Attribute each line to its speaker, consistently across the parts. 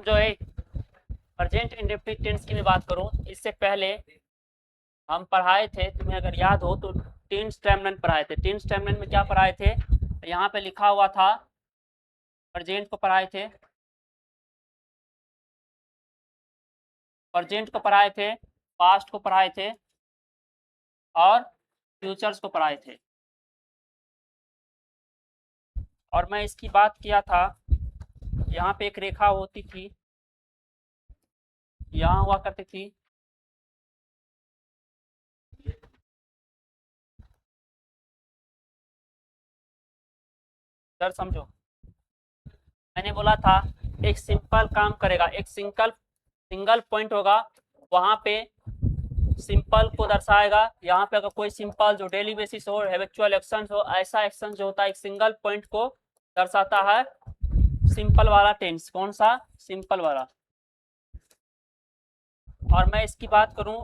Speaker 1: जो है present indefinite tense की मैं बात करूं, इससे पहले हम पढ़ाए थे, तुम्हें अगर याद हो तो टेंस टाइमलाइन पढ़ाए थे। टेंस टाइमलाइन में क्या पढ़ाए थे, यहाँ पे लिखा हुआ था प्रेजेंट को पढ़ाए थे, प्रेजेंट को पढ़ाए थे, पास्ट को पढ़ाए थे और फ्यूचर्स को पढ़ाए थे। और मैं इसकी बात किया था, यहाँ पे एक रेखा होती थी, यहाँ हुआ करती थी, सर समझो, मैंने बोला था एक सिंपल काम करेगा, एक सिंगल पॉइंट होगा, वहां पे सिंपल को दर्शाएगा। यहाँ पे अगर कोई सिंपल जो डेली बेसिस हो, हैबिचुअल एक्शन हो, ऐसा एक्शन जो होता है एक सिंगल पॉइंट को दर्शाता है, सिंपल वाला टेंस। कौन सा? सिंपल वाला। और मैं इसकी बात करूं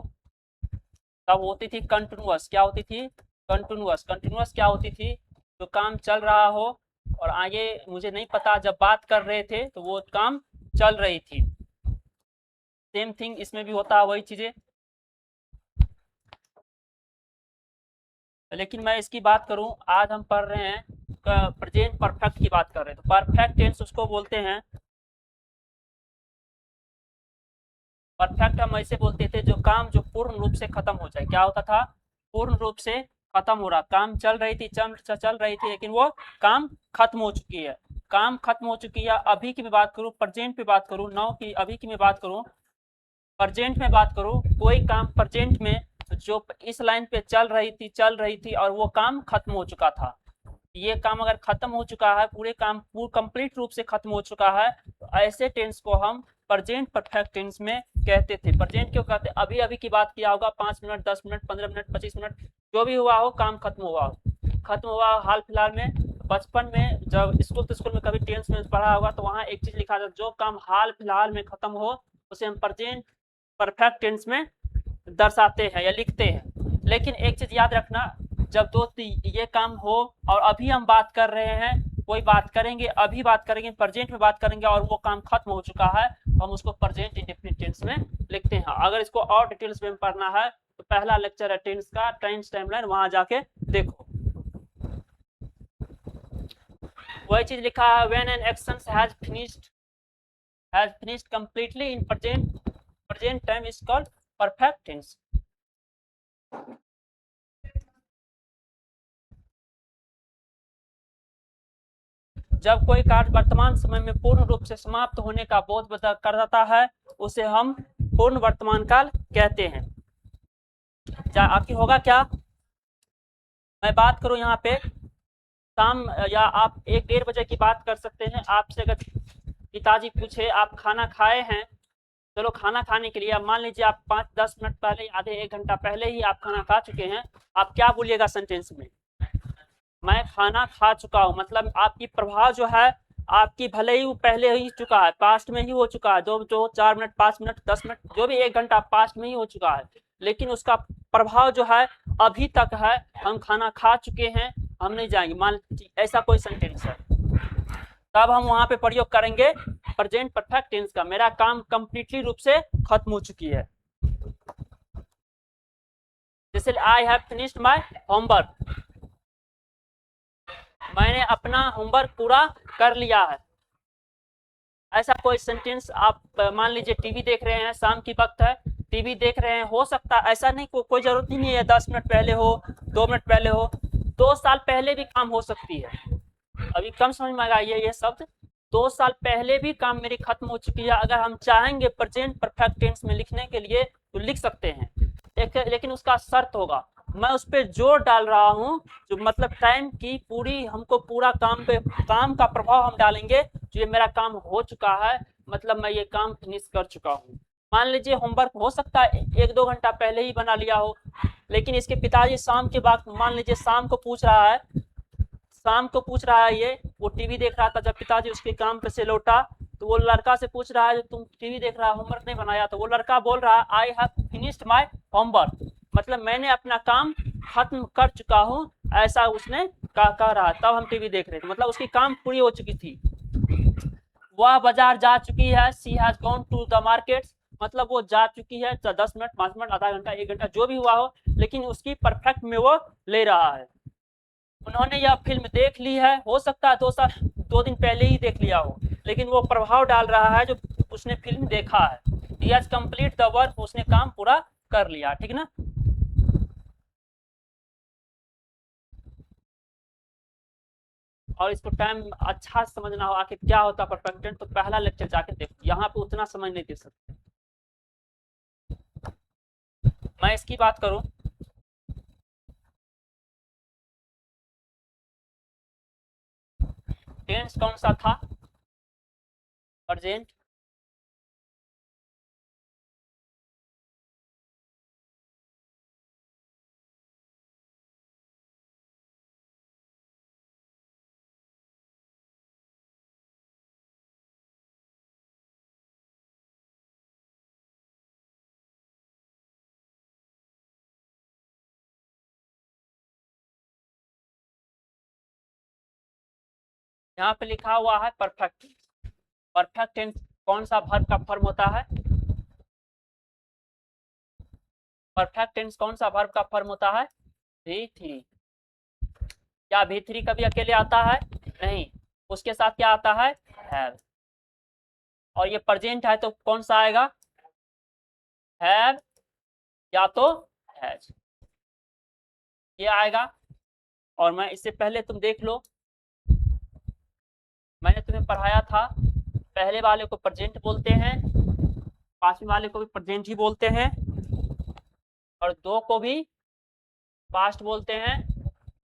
Speaker 1: तब होती थी कंटिन्यूअस। क्या होती थी? कंटिन्यूअस। कंटिन्यूअस क्या होती थी? जो काम चल रहा हो और आगे मुझे नहीं पता, जब बात कर रहे थे तो वो काम चल रही थी। सेम थिंग इसमें भी होता है, वही चीजें। लेकिन मैं इसकी बात करूं, आज हम पढ़ रहे हैं प्रेजेंट परफेक्ट की बात कर रहे हैं। तो परफेक्ट टेंस उसको बोलते हैं, परफेक्ट हम ऐसे बोलते थे जो काम जो पूर्ण रूप से खत्म हो जाए। क्या होता था? पूर्ण रूप से खत्म हो रहा, काम चल रही थी, चल रही थी, लेकिन वो काम खत्म हो चुकी है। काम खत्म हो चुकी है। अभी की मैं बात करूं, प्रेजेंट पे बात करूं, नाउ की, अभी की मैं बात करूं, प्रेजेंट में बात करूं, कोई काम प्रेजेंट में जो इस लाइन पे चल रही थी और वो काम खत्म हो चुका था। ये काम अगर खत्म हो चुका है, पूरे काम कंप्लीट रूप से खत्म हो चुका है, तो ऐसे टेंस को हम प्रेजेंट परफेक्ट टेंस में कहते थे। प्रेजेंट क्यों कहते? अभी अभी की बात किया होगा, 5 मिनट, 10 मिनट, 15 मिनट, 25 मिनट, जो भी हुआ हो, काम खत्म हुआ हाल फिलहाल में। बचपन में जब स्कूल में कभी टेंस में पढ़ा होगा तो वहां एक चीज लिखा था, जो काम हाल फिलहाल में खत्म हो उसे हम प्रेजेंट परफेक्ट टेंस में दर्शाते हैं या लिखते हैं। लेकिन एक चीज याद रखना, जब ये काम हो और अभी हम बात कर रहे हैं, कोई बात करेंगे, अभी बात करेंगे, प्रेजेंट में बात करेंगे और वो काम खत्म हो चुका है, हम उसको प्रेजेंट इंडेफिनिट टेंस में लिखते हैं। अगर इसको और डिटेल्स में पढ़ना है तो पहला लेक्चर है टेंस का, टेंस टाइमलाइन, वहां जाके देखो। वही चीज लिखा है, when an action has finished completely in present time is called perfect tense. जब कोई कार्य वर्तमान समय में पूर्ण रूप से समाप्त होने का बोध कर जाता है, उसे हम पूर्ण वर्तमान काल कहते हैं। आखिर होगा क्या? मैं बात करूं यहाँ पे शाम, या आप 1-1:30 बजे की बात कर सकते हैं। आपसे अगर पिताजी पूछे आप खाना खाए हैं, चलो खाना खाने के लिए, अब मान लीजिए आप 5-10 मिनट पहले, आधे 1 घंटा पहले ही आप खाना खा चुके हैं, आप क्या बोलिएगा सेंटेंस में? मैं खाना खा चुका हूं। मतलब आपकी प्रभाव जो है, आपकी भले ही वो पहले ही चुका है, पास्ट में ही हो चुका है, जो 4 मिनट, 5 मिनट, 10 मिनट, जो भी 1 घंटा पास्ट में ही हो चुका है, लेकिन उसका प्रभाव जो है अभी तक है। हम खाना खा चुके हैं, हम नहीं जाएंगे, मान ऐसा कोई सेंटेंस है, तब हम वहां पे प्रयोग करेंगे प्रेजेंट परफेक्ट टेंस का। मेरा काम कंप्लीटली रूप से खत्म हो चुकी है। जैसे I have finished my homework, मैंने अपना होमवर्क पूरा कर लिया है। ऐसा कोई सेंटेंस आप मान लीजिए टीवी देख रहे हैं, शाम की वक्त है, टीवी देख रहे हैं, हो सकता है ऐसा नहीं, कोई जरूरत ही नहीं है 10 मिनट पहले हो, 2 मिनट पहले हो, 2 साल पहले भी काम हो सकती है। अभी कम समझ में आएगा ये शब्द, 2 साल पहले भी काम मेरी खत्म हो चुकी है। अगर हम चाहेंगे प्रेजेंट परफेक्ट टेंस में लिखने के लिए तो लिख सकते हैं, लेकिन उसका शर्त होगा, मैं उस पर जोर डाल रहा हूं, जो मतलब टाइम की पूरी, हमको पूरा काम का प्रभाव हम डालेंगे, जो ये मेरा काम हो चुका है, मतलब मैं ये काम फिनिश कर चुका हूँ। मान लीजिए होमवर्क हो सकता है 1-2 घंटा पहले ही बना लिया हो, लेकिन इसके पिताजी शाम के बाद, मान लीजिए शाम को पूछ रहा है ये, वो टीवी देख रहा था, जब पिताजी उसके काम पे से लौटा तो वो लड़का से पूछ रहा है, तुम टीवी देख रहा, होमवर्क नहीं बनाया? तो वो लड़का बोल रहा है, I have finished my homework, मतलब मैंने अपना काम खत्म कर चुका हूँ, ऐसा उसने कह रहा। तब हम टीवी देख रहे थे, मतलब उसकी काम पूरी हो चुकी थी। वह बाजार जा चुकी है, she has gone to the market, मतलब वो जा चुकी है 10 मिनट 5 मिनट आधा घंटा 1 घंटा जो भी हुआ हो, लेकिन उसकी परफेक्ट में वो ले रहा है। उन्होंने यह फिल्म देख ली है, हो सकता है 2 दिन पहले ही देख लिया हो, लेकिन वो प्रभाव डाल रहा है जो उसने फिल्म देखा है। He has complete the work, उसने काम पूरा कर लिया, ठीक ना। और इसको टाइम अच्छा समझना हो आखिर क्या होता है परफेक्ट टेंस, तो पहला लेक्चर जाके देखो, यहाँ पे उतना समझ नहीं दे सकते। मैं इसकी बात करूं, टेंस कौन सा था, प्रेजेंट, यहाँ पे लिखा हुआ है परफेक्ट। परफेक्ट टेंस कौन सा वर्ब का फॉर्म होता है, परफेक्ट टेंस कौन सा वर्ब का फॉर्म होता है, V3। क्या V3 कभी अकेले आता है, नहीं, उसके साथ क्या आता है, हैव। और ये प्रेजेंट है तो कौन सा आएगा, हैव या तो हैज, ये आएगा। और मैं इससे पहले तुम देख लो, मैंने तुम्हें पढ़ाया था, पहले वाले को प्रेजेंट बोलते हैं, पांचवें वाले को भी प्रेजेंट ही बोलते हैं, और दो को भी पास्ट बोलते हैं,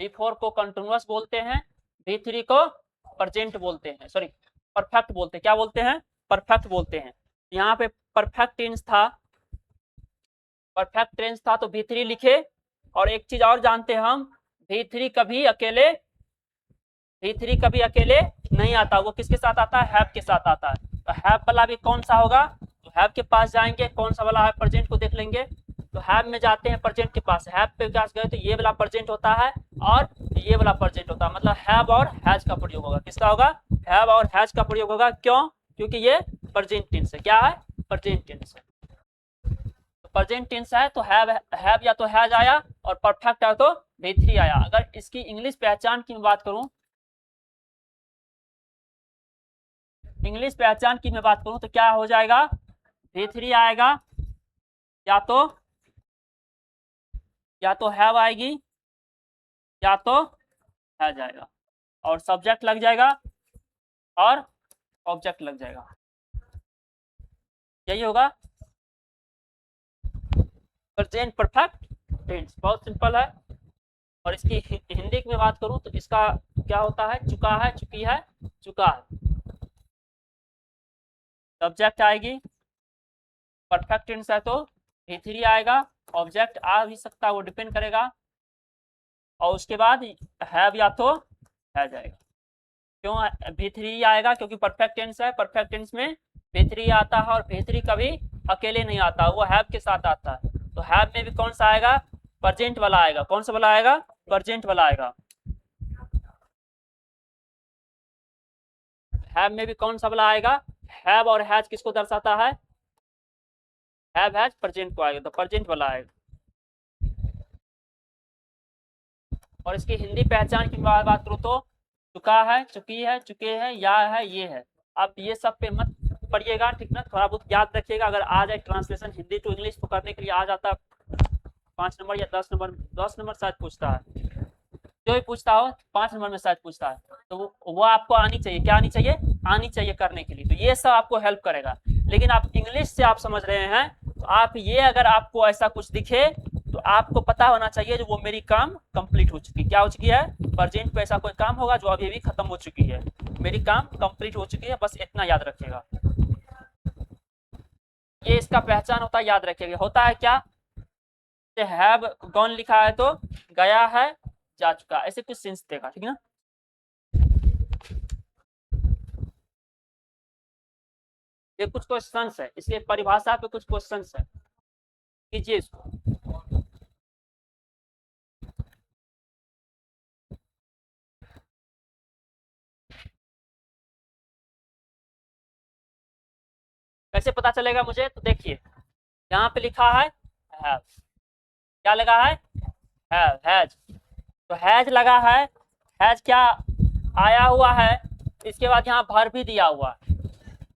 Speaker 1: V4 को कंटिन्यूअस बोलते हैं, V3 को प्रेजेंट बोलते हैं, सॉरी परफेक्ट बोलते हैं, क्या बोलते हैं, परफेक्ट बोलते हैं। यहाँ पे परफेक्ट टेंस था, परफेक्ट टेंस था तो V3 लिखे। और एक चीज और जानते हैं हम, V3 कभी अकेले, V3 कभी अकेले नहीं आता, वो किसके साथ आता है, हैव के साथ आता है। तो हैव वाला भी कौन सा होगा, तो हैव के पास जाएंगे, कौन सा वाला है, प्रेजेंट को देख लेंगे, तो हैव में जाते हैं प्रेजेंट के पास, हैव पे पास गए तो ये वाला प्रेजेंट होता है और ये वाला प्रेजेंट होता है, मतलब हैव और हैज का प्रयोग होगा, किसका होगा, हैव और हैज का प्रयोग होगा, क्यों, क्योंकि ये प्रेजेंट टेंस है, क्या है, प्रेजेंट टेंस है। तो प्रेजेंट टेंस है तो हैव या तो हैज आया, और परफेक्ट है तो V3 आया। अगर इसकी इंग्लिश पहचान की मैं बात करूं, इंग्लिश पहचान की मैं बात करूं तो क्या हो जाएगा, V3 आएगा, या तो हैव आएगी, या तो है जाएगा, और सब्जेक्ट लग जाएगा और ऑब्जेक्ट लग जाएगा, यही होगा प्रेजेंट परफेक्ट टेंस, बहुत सिंपल है। और इसकी हिंदी में बात करूं तो इसका क्या होता है, चुका है, चुकी है, चुका है, सब्जेक्ट आएगी, परफेक्ट टेंस है तो V3 आएगा, ऑब्जेक्ट आ भी सकता है, वो डिपेंड करेगा, और उसके बाद हैव या तो है जाएगा। क्यों V3 आएगा, क्योंकि परफेक्ट टेंस है, परफेक्ट टेंस में V3 आता है, और V3 कभी अकेले नहीं आता, वो हैव के साथ आता है। तो हैव में भी कौन सा आएगा, प्रेजेंट वाला आएगा, कौन सा वाला आएगा, प्रेजेंट वाला आएगा। हैव में भी कौन सा वाला आएगा, हैव और हैज किसको दर्शाता है, हैव हैज प्रेजेंट को आएगा, तो प्रेजेंट वाला आएगा। और इसकी हिंदी पहचान की बात करूँ तो चुका है, चुकी है, चुके हैं, या है, ये है। अब ये सब पे मत पढ़िएगा, ठीक ना, थोड़ा बहुत याद रखिएगा, अगर आ जाए ट्रांसलेशन हिंदी टू इंग्लिश तो करने के लिए आ जाता है 5 नंबर या 10 नंबर, 10 नंबर शायद पूछता है, जो भी पूछता हो 5 नंबर में शायद पूछता है, तो वो आपको आनी चाहिए, क्या आनी चाहिए, आनी चाहिए करने के लिए, तो ये सब आपको हेल्प करेगा। लेकिन आप इंग्लिश से आप समझ रहे हैं, तो आप ये अगर आपको ऐसा कुछ दिखे तो आपको पता होना चाहिए जो वो मेरी काम कंप्लीट हो चुकी, क्या हो चुकी है, प्रेजेंट पे ऐसा कोई काम होगा जो अभी भी खत्म हो चुकी है, मेरी काम कंप्लीट हो चुकी है, बस इतना याद रखिएगा। ये इसका पहचान होता है, याद रखिएगा, होता है क्या, हैव गॉन लिखा है तो गया है, जा चुका, ऐसे कुछ सेंस देगा, ठीक है ना। ये कुछ क्वेश्चंस है, इसके परिभाषा पे कुछ क्वेश्चंस है, कीजिए इसको। कैसे पता चलेगा मुझे? तो देखिए यहाँ पे लिखा है हैव, क्या लगा है? Have, has. तो हैज लगा है, हैज क्या आया हुआ है, इसके बाद यहाँ भर भी दिया हुआ है,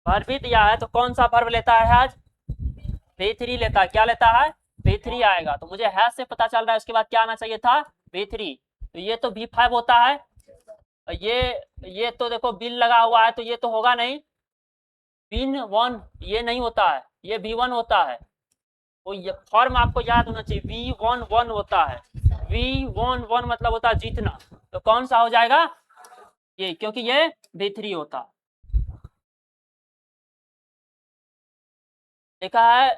Speaker 1: भर भी दिया है, तो कौन सा भर्व लेता है? हैज V3 लेता है। क्या लेता है? V3 आएगा। तो मुझे हैज से पता चल रहा है, उसके बाद क्या आना चाहिए था? V3। तो ये तो V5 होता है, ये तो देखो बिल लगा हुआ है, तो ये तो होगा नहीं। V1 ये नहीं होता है, ये V1 होता है। तो ये फॉर्म आपको याद होना चाहिए, V11 होता है। V11 मतलब होता है जीतना। तो कौन सा हो जाएगा? ये, क्योंकि ये V3 होता। लिखा है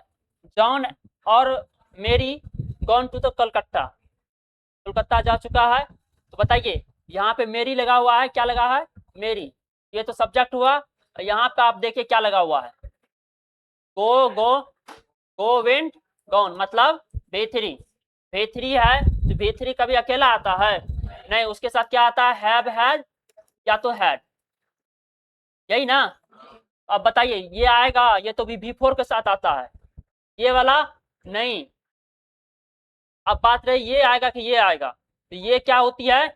Speaker 1: जॉन और Mary gone to the Calcutta, Kolkata जा चुका है। तो बताइए यहाँ पे मेरी लगा हुआ है, क्या लगा है? मेरी। ये तो सब्जेक्ट हुआ। यहाँ पे आप देखिए क्या लगा हुआ है, गो, गो वेंट गॉन, मतलब V3। V3 है, तो V3 कभी अकेला आता है नहीं, उसके साथ क्या आता है? हैव, हैज या तो हैड, यही ना। अब बताइए ये आएगा, ये तो भी V4 के साथ आता है, ये वाला नहीं। अब बात रही ये आएगा कि ये आएगा, तो ये क्या होती है?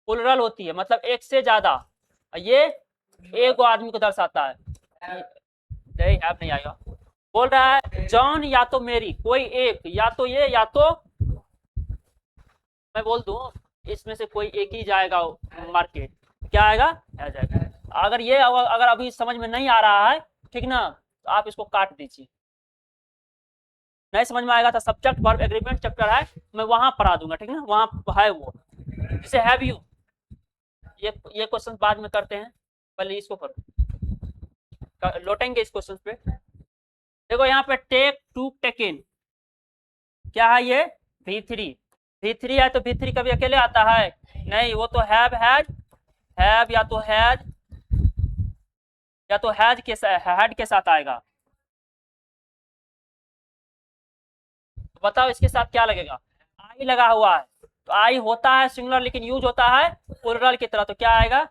Speaker 1: प्लुरल होती है, मतलब एक से ज्यादा। ये एक आदमी को दर्शाता है, नहीं हैव नहीं आएगा। बोल रहा है जॉन या तो मेरी, कोई एक, या तो ये या तो मैं बोल दूं इसमें से कोई एक ही जाएगा मार्केट। क्या आएगा? आ जाएगा। अगर ये अगर अभी समझ में नहीं आ रहा है, ठीक ना, तो आप इसको काट दीजिए। नहीं समझ में आएगा तो सब्जेक्ट वर्ब एग्रीमेंट चैप्टर है, मैं वहां पढ़ा दूंगा, ठीक ना, वहां है वो। जैसे हैव यू, ये क्वेश्चन बाद में करते हैं, पहले इसको करो, लौटेंगे इस क्वेश्चन पे। देखो यहाँ पे टेक, टू, टेकिन, क्या है ये? V3। V3 है, तो V3 कभी अकेले आता है नहीं, वो तो हैव, हैज, हैव या तो हैज के हैड के साथ आएगा। तो बताओ इसके साथ क्या लगेगा? आई लगा हुआ है, तो आई होता है सिंगुलर, लेकिन यूज होता है प्लुरल की तरह, तो क्या आएगा?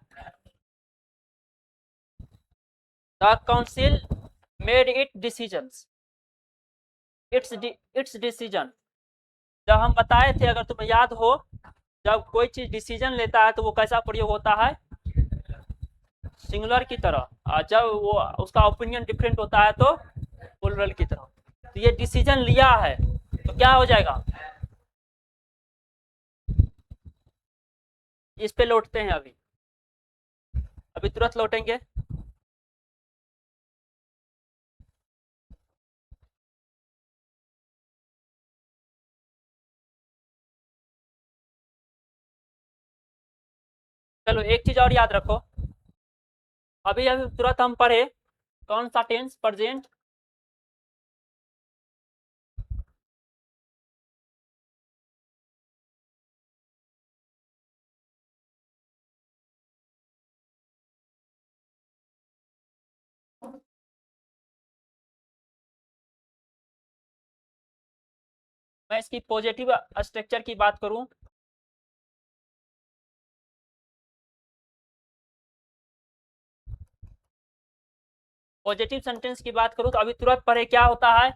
Speaker 1: The council made it's decision. जब हम बताए थे, अगर तुम्हें याद हो, जब कोई चीज डिसीजन लेता है तो वो कैसा प्रयोग होता है? सिंगुलर की तरह। जब वो उसका ओपिनियन डिफरेंट होता है तो प्लुरल की तरह। तो ये डिसीजन लिया है, तो क्या हो जाएगा? इस पे लौटते हैं, अभी अभी तुरंत लौटेंगे। चलो एक चीज और याद रखो, अभी अभी तुरंत हम पढ़े कौन सा टेंस? प्रेजेंट। मैं इसकी पॉजिटिव स्ट्रक्चर की बात करूं, पॉजिटिव सेंटेंस की बात करूं, तो अभी तुरंत पढ़े क्या होता है?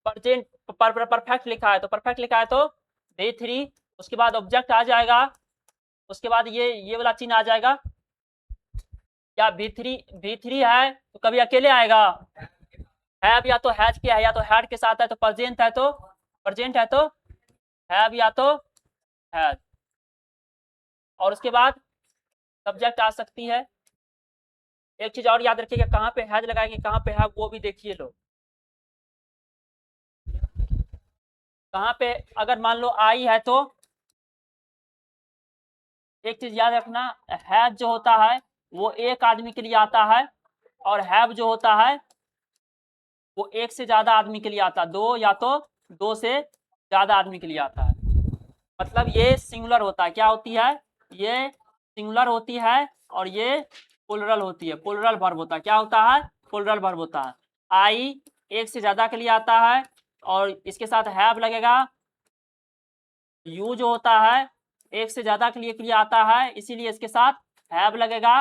Speaker 1: प्रेजेंट परफेक्ट लिखा है, तो परफेक्ट लिखा है तो V3, उसके बाद ऑब्जेक्ट आ जाएगा, उसके बाद ये वाला चिन्ह आ जाएगा। क्या V3 है तो कभी अकेले आएगा? हैव या तो हैज के है, या तो हैड के साथ है, तो प्रेजेंट है तो हैव या तो हैज, और उसके बाद सब्जेक्ट आ सकती है। एक चीज और याद रखिएगा, कहाँ पे हैज लगाएंगे, कहाँ पे हैव, वो भी देखिए लोग। कहाँ पे अगर मान लो आई है, तो एक चीज याद रखना, हैज जो होता है वो एक आदमी के लिए आता है, और हैव जो होता है वो एक से ज्यादा आदमी के लिए आता है, दो या तो दो से ज्यादा आदमी के लिए आता है। मतलब ये सिंगुलर होता है, क्या होती है? ये सिंगुलर होती है, और ये प्लुरल होती है, प्लुरल वर्ब होता है। क्या होता है? प्लुरल वर्ब होता है। आई एक से ज्यादा के लिए आता है, और इसके साथ हैव लगेगा। यू जो होता है एक से ज्यादा के लिए आता है, इसीलिए इसके साथ हैव लगेगा।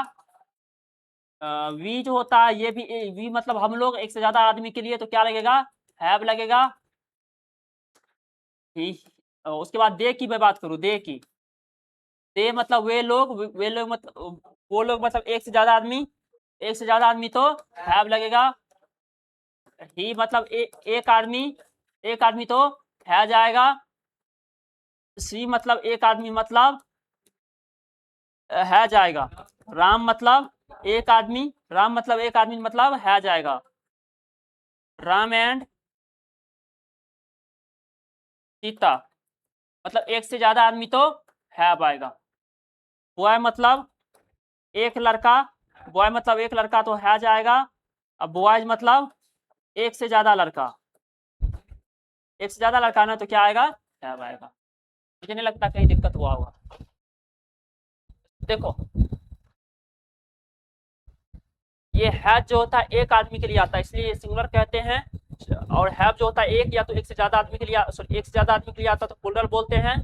Speaker 1: वी जो होता है ये भी वी मतलब हम लोग, एक से ज्यादा आदमी के लिए, तो क्या लगेगा, हैव लगेगा। ही उसके बाद दे की मैं बात करूं, दे की, दे मतलब वे लोग मतलब वो लोग मतलब एक से ज्यादा आदमी, एक से ज्यादा आदमी तो हैव लगेगा। ही मतलब एक आदमी तो है जाएगा। सी मतलब एक आदमी मतलब है जाएगा। राम मतलब एक आदमी मतलब है जाएगा। राम एंड सीता मतलब एक से ज्यादा आदमी तो है आएगा। बॉय मतलब एक लड़का, बॉय मतलब एक लड़का तो है जाएगा। अब बॉयज मतलब एक से ज्यादा लड़का, एक से ज्यादा लड़का ना तो क्या आएगा, है आएगा। मुझे नहीं लगता कहीं दिक्कत हुआ होगा। देखो ये हैज जो होता है एक आदमी के लिए आता है, इसलिए ये सिंगुलर कहते हैं। और हैव जो होता है एक या तो एक से ज्यादा आदमी के लिए, सॉरी एक से ज्यादा आदमी के लिए आता है तो प्लूरल बोलते हैं।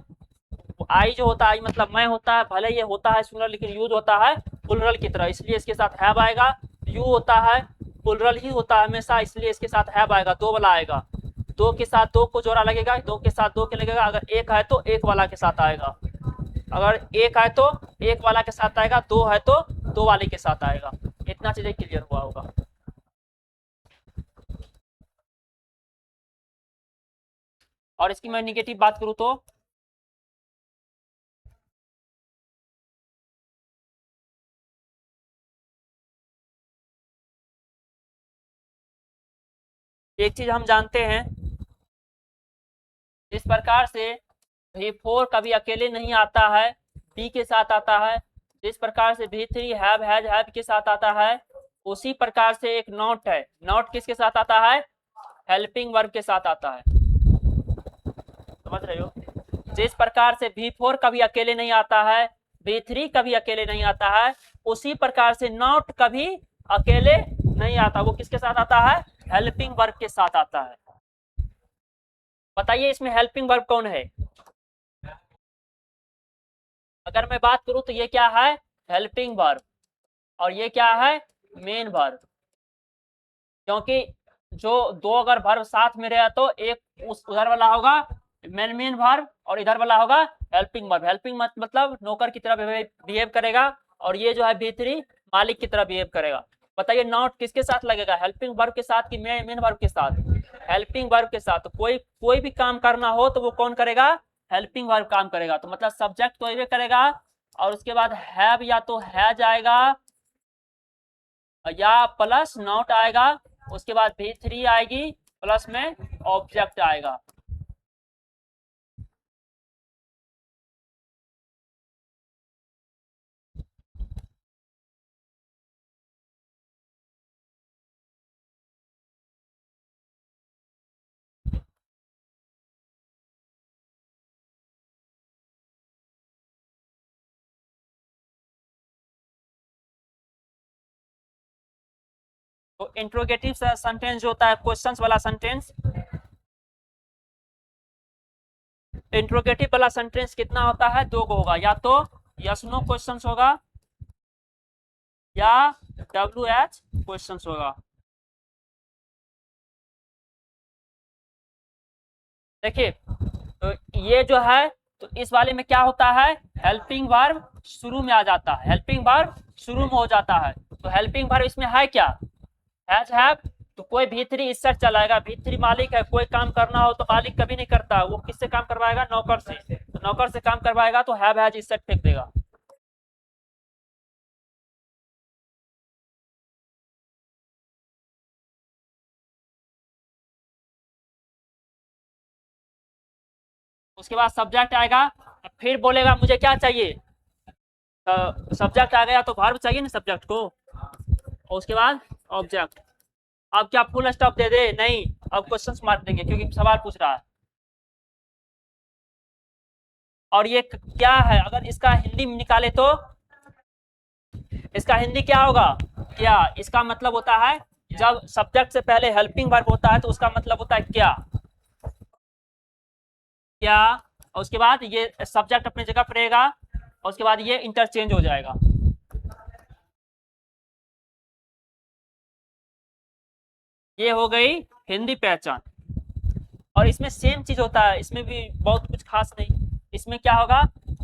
Speaker 1: आई जो होता है, आई मतलब मैं होता है, भले ये होता है सिंगुलर लेकिन यूज होता है प्लूरल की तरह, इसलिए इसके साथ हैव आएगा। यू होता है प्लूरल ही होता है हमेशा, इसलिए इसके साथ हैव आएगा, दो वाला आएगा। दो के साथ दो को जोड़ा लगेगा, दो के साथ दो के लगेगा। अगर एक है तो एक वाला के साथ आएगा, अगर एक है तो एक वाला के साथ आएगा, दो है तो दो वाले के साथ आएगा। इतना चीजें क्लियर हुआ होगा। और इसकी मैं निगेटिव बात करूं तो एक चीज हम जानते हैं, इस प्रकार से भी फोर कभी अकेले नहीं आता है, बी के साथ आता है। जिस प्रकार से भी थ्री हैव हैज हैव के साथ आता है, उसी प्रकार से एक नॉट है, नॉट किसके साथ आता है, हेल्पिंग वर्ब के साथ आता है। समझ रहे हो, जिस प्रकार से भी फोर कभी अकेले नहीं आता है, बी थ्री कभी अकेले नहीं आता है, उसी प्रकार से नॉट कभी अकेले नहीं आता। वो किसके साथ आता है, हेल्पिंग वर्ब के साथ आता है। बताइए इसमें हेल्पिंग वर्ब कौन है। अगर मैं बात करूं तो ये क्या है, हेल्पिंग वर्ब, और ये क्या है, मेन वर्ब। क्योंकि जो दो अगर वर्ब साथ में रहे तो एक उस उधर वाला होगा मेन वर्ब और इधर वाला होगा हेल्पिंग वर्ब। हेल्पिंग मतलब नौकर की तरह बिहेव करेगा, और ये जो है भीतरी मालिक की तरह बिहेव करेगा। बताइए नॉट किसके साथ लगेगा, हेल्पिंग वर्ब के साथ कि मेन वर्ब के साथ, हेल्पिंग वर्ब के साथ। तो कोई भी काम करना हो तो वो कौन करेगा, हेल्पिंग वर्ब काम करेगा। तो मतलब सब्जेक्ट तो ये करेगा, और उसके बाद हैव या तो है जाएगा या प्लस नॉट आएगा, उसके बाद भी थ्री आएगी, प्लस में ऑब्जेक्ट आएगा। तो इंट्रोगेटिव सेंटेंस जो होता है, क्वेश्चंस वाला सेंटेंस, इंट्रोगेटिव वाला सेंटेंस कितना होता है, दो को होगा, या तो यस नो क्वेश्चंस होगा या डब्ल्यू एच क्वेश्चंस होगा। देखिए तो ये जो है, तो इस वाले में क्या होता है, हेल्पिंग वर्ब शुरू में आ जाता है, हेल्पिंग वर्ब शुरू में हो जाता है। तो हेल्पिंग वर्ब इसमें है क्या, हैज हैव। तो कोई भीतरी इससे चलाएगा, भीतरी मालिक है, कोई काम करना हो तो मालिक कभी नहीं करता, वो किससे काम करवाएगा, नौकर से। तो नौकर से काम करवाएगा तो हैव हैज इससे फेंक देगा। उसके बाद सब्जेक्ट आएगा, फिर बोलेगा मुझे क्या चाहिए, सब्जेक्ट आ गया तो वर्ब चाहिए ना सब्जेक्ट को, और उसके बाद ऑब्जेक्ट। अब क्या फुल स्टॉप दे दे, नहीं, अब क्वेश्चन मार्क देंगे क्योंकि सवाल पूछ रहा है। और ये क्या है, अगर इसका हिंदी में निकाले तो इसका हिंदी क्या होगा, क्या। इसका मतलब होता है जब सब्जेक्ट से पहले हेल्पिंग वर्ब होता है तो उसका मतलब होता है क्या, क्या। और उसके बाद ये सब्जेक्ट अपनी जगह पर रहेगा, और उसके बाद ये इंटरचेंज हो जाएगा। ये हो गई हिंदी पहचान। और इसमें सेम चीज होता है, इसमें भी बहुत कुछ खास नहीं। इसमें क्या होगा,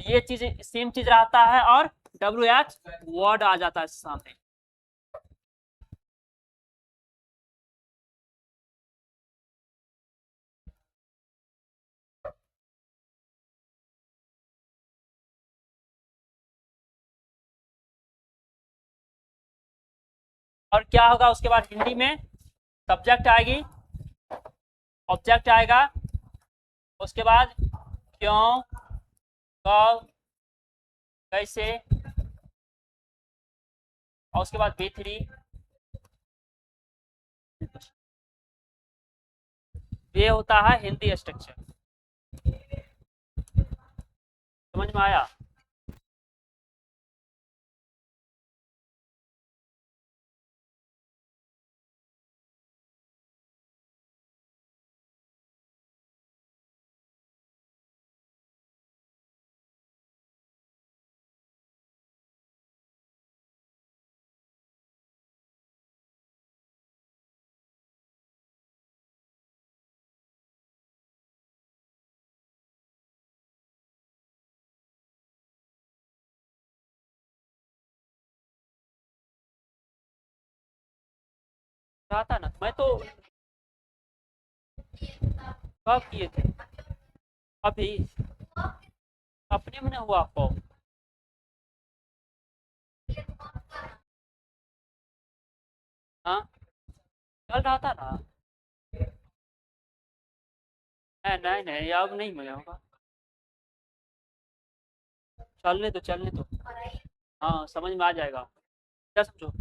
Speaker 1: ये चीज सेम चीज रहता है और WH वर्ड आ जाता है सामने। और क्या होगा उसके बाद हिंदी में, सब्जेक्ट आएगी, ऑब्जेक्ट आएगा, उसके बाद क्यों, कब, कैसे, और उसके बाद B3। ये होता है हिंदी स्ट्रक्चर। समझ में आया? चाहता ना मैं तो, कब किए थे? अभी अपने में हुआ आपको? हाँ चल रहा था ना। नहीं नहीं नहीं, अब नहीं मिला होगा। चलने दो चलने दो। हाँ समझ में आ जाएगा। क्या समझो?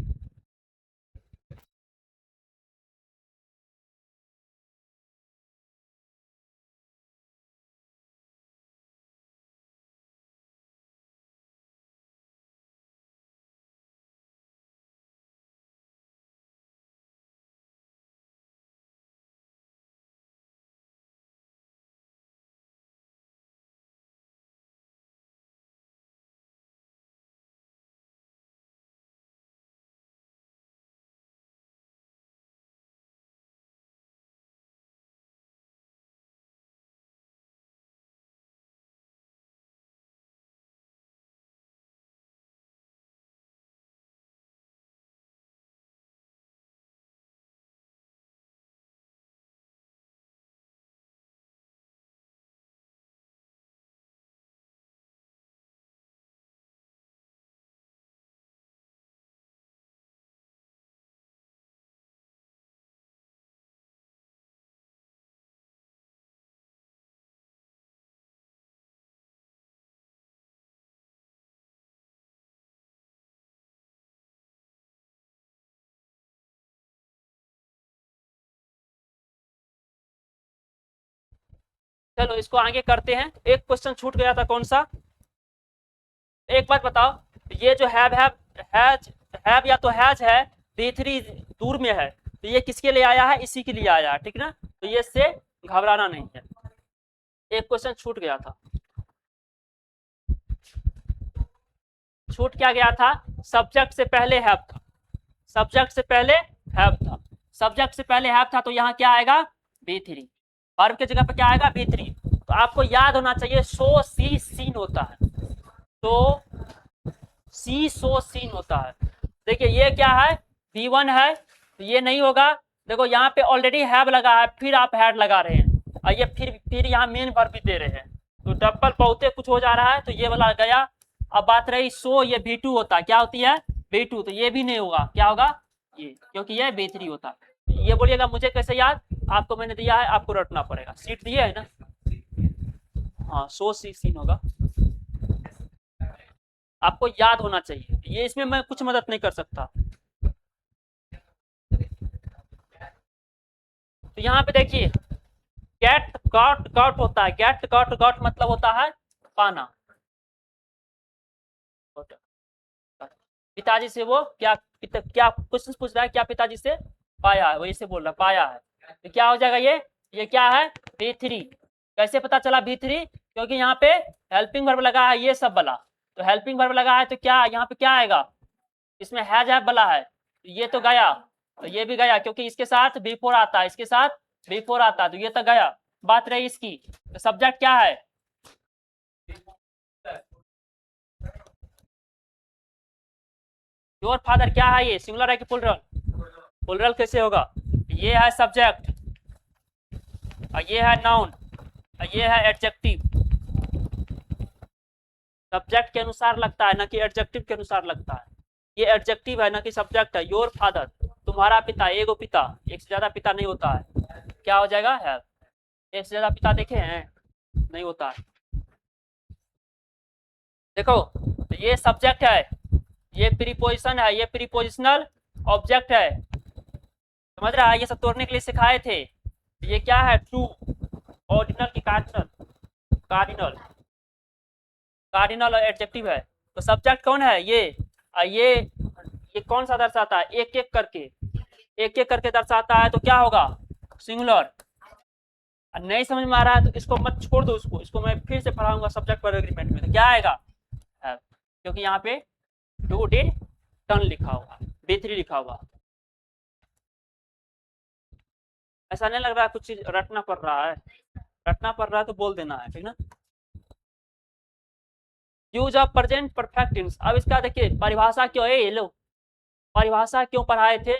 Speaker 1: चलो इसको आगे करते हैं। एक क्वेश्चन छूट गया था, कौन सा? एक बात बताओ, ये जो हैव या तो हैज है, B3 दूर में है, तो ये किसके लिए आया है? इसी के लिए आया है, ठीक ना? तो ये इससे घबराना नहीं है। एक क्वेश्चन छूट गया था। छूट क्या गया था? सब्जेक्ट से पहले हैव था। सब्जेक्ट से पहले हैव था। सब्जेक्ट से पहले हैव था, तो यहाँ क्या आएगा? B3। वर्ब की जगह पे क्या आएगा? B3। तो आपको याद होना चाहिए, सो सी सीन होता है। तो सी सो सीन होता है। देखिए ये क्या है? V1 है, तो ये नहीं होगा। देखो यहाँ पे ऑलरेडी हैव लगा है, फिर आप हैड लगा रहे हैं, और ये फिर यहाँ मेन वर्ब भी दे रहे हैं, तो डबल बहुते कुछ हो जा रहा है, तो ये वाला गया। अब बात रही सो, ये B2 होता है, क्या होती है? B2। तो ये भी नहीं होगा, क्या होगा? ये, क्योंकि ये B3 होता है। ये बोलिएगा मुझे कैसे याद? आपको मैंने दिया है, आपको रटना पड़ेगा। सीट दिए है ना? हाँ, सो सी सीन होगा, आपको याद होना चाहिए। ये इसमें मैं कुछ मदद नहीं कर सकता। तो यहाँ पे देखिए, गेट गॉट गॉट होता है। गेट गॉट गॉट मतलब होता है पाना। पिताजी से वो क्या क्या क्वेश्चन पूछ रहा है? क्या पिताजी से पाया है, वही से बोल रहा पाया है। तो क्या हो जाएगा ये क्या है? B3। कैसे पता चला B3? क्योंकि यहाँ पे हेल्पिंग वर्ब लगा है, ये सब वाला। तो हेल्पिंग वर्ब लगा है, तो क्या यहाँ पे क्या आएगा? इसमें हैज हैव वाला है, तो ये तो गया। तो ये भी गया क्योंकि इसके साथ बिफोर आता है, इसके साथ बिफोर आता है, तो ये तो गया। बात रही इसकी, तो सब्जेक्ट क्या है? योर फादर क्या है? ये सिंगुलर है कि प्लूरल? प्लूरल कैसे होगा? ये है सब्जेक्ट, ये है नाउन, ये है एडजेक्टिव। सब्जेक्ट के अनुसार लगता है ना कि एडजेक्टिव के अनुसार लगता है। ये एडजेक्टिव है ना कि सब्जेक्ट है। योर फादर, तुम्हारा पिता, एगो पिता, एक से ज्यादा पिता नहीं होता है। क्या हो जाएगा? है। एक से ज्यादा पिता देखे हैं? नहीं होता है। देखो, तो ये सब्जेक्ट है, ये प्रीपोजिशन है, ये प्रीपोजिशनल ऑब्जेक्ट है। समझ रहा है? ये सब तोड़ने के लिए सिखाए थे। ये क्या है? ट्रू, ऑर्डिनल की कार्डिनल, कार्डिनल, कार्डिनल और एडजेक्टिव है। तो सब्जेक्ट कौन है? ये कौन सा दर्शाता है? एक एक करके दर्शाता है, तो क्या होगा? सिंगुलर। नहीं समझ में आ रहा है तो इसको मत छोड़ दो, इसको मैं फिर से पढ़ाऊंगा सब्जेक्ट वर्ब एग्रीमेंट में। तो क्या आएगा? है, क्योंकि यहाँ पे डू डिड डन लिखा हुआ, B3 लिखा हुआ। ऐसा नहीं लग रहा है कुछ चीज रटना पड़ रहा है? रटना पड़ रहा है तो बोल देना है, ठीक ना? Use of present perfect tense. अब इसका देखिए परिभाषा क्यों है, ये लो परिभाषा क्यों पढ़ाए थे?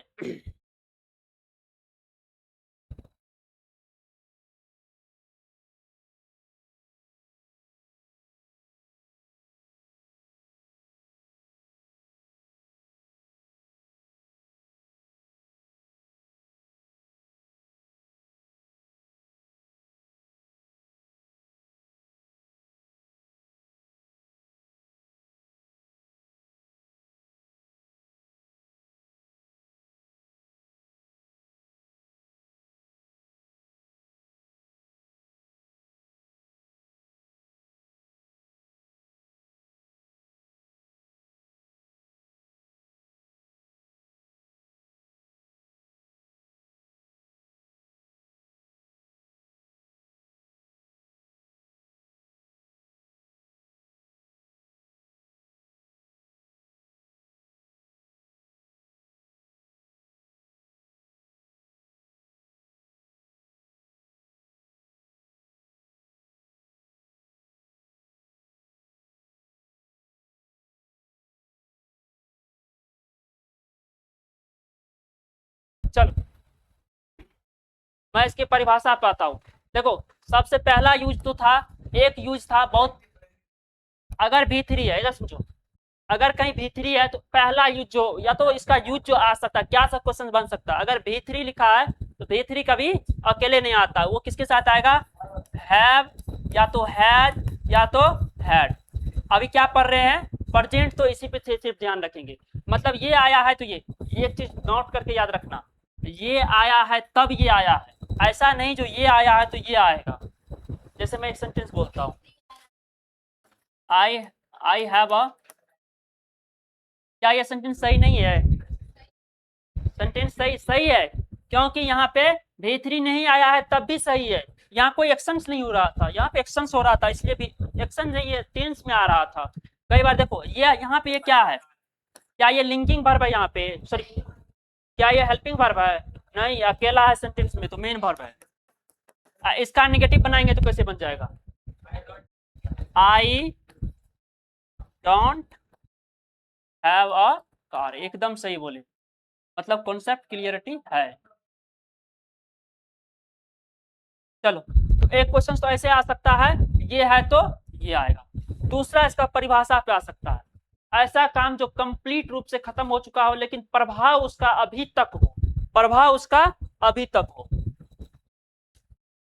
Speaker 1: चलो मैं इसकी परिभाषा पाता हूँ। देखो सबसे पहला यूज तो था, एक यूज था बहुत, अगर V3 है, इधर समझो, अगर कहीं V3 है तो पहला यूज जो, या तो इसका यूज जो आ सकता है, क्या सब क्वेश्चन बन सकता है? अगर V3 लिखा है तो V3 कभी अकेले नहीं आता, वो किसके साथ आएगा? हैव, या तो हैड, या तो हैड। अभी क्या पढ़ रहे हैं? प्रेजेंट, तो इसी पे सिर्फ ध्यान रखेंगे। मतलब ये आया है तो ये एक चीज नोट करके याद रखना, ये आया है तब ये आया है, ऐसा नहीं जो ये आया है तो ये आएगा। जैसे मैं एक सेंटेंस बोलता हूँ, आई हैव अ, क्या ये सेंटेंस सही नहीं है? सेंटेंस सही है, क्योंकि यहाँ पे V3 नहीं आया है तब भी सही है। यहाँ कोई एक्शंस नहीं हो रहा था, यहाँ पे एक्शंस हो रहा था, इसलिए भी एक्शन नहीं है, टेंस में आ रहा था। कई बार देखो ये यहाँ पे, ये क्या है? क्या ये लिंकिंग वर्ब है? यहाँ पे सॉरी, क्या ये हेल्पिंग वर्ब है? नहीं, अकेला है सेंटेंस में तो मेन वर्ब है। इसका नेगेटिव बनाएंगे तो कैसे बन जाएगा? I don't have a car. एकदम सही बोले, मतलब कॉन्सेप्ट क्लियरिटी है। चलो, तो एक क्वेश्चन तो ऐसे आ सकता है, ये है तो ये आएगा। दूसरा इसका परिभाषा पे आ सकता है, ऐसा काम जो कंप्लीट रूप से खत्म हो चुका हो लेकिन प्रभाव उसका अभी तक हो, प्रभाव उसका अभी तक हो।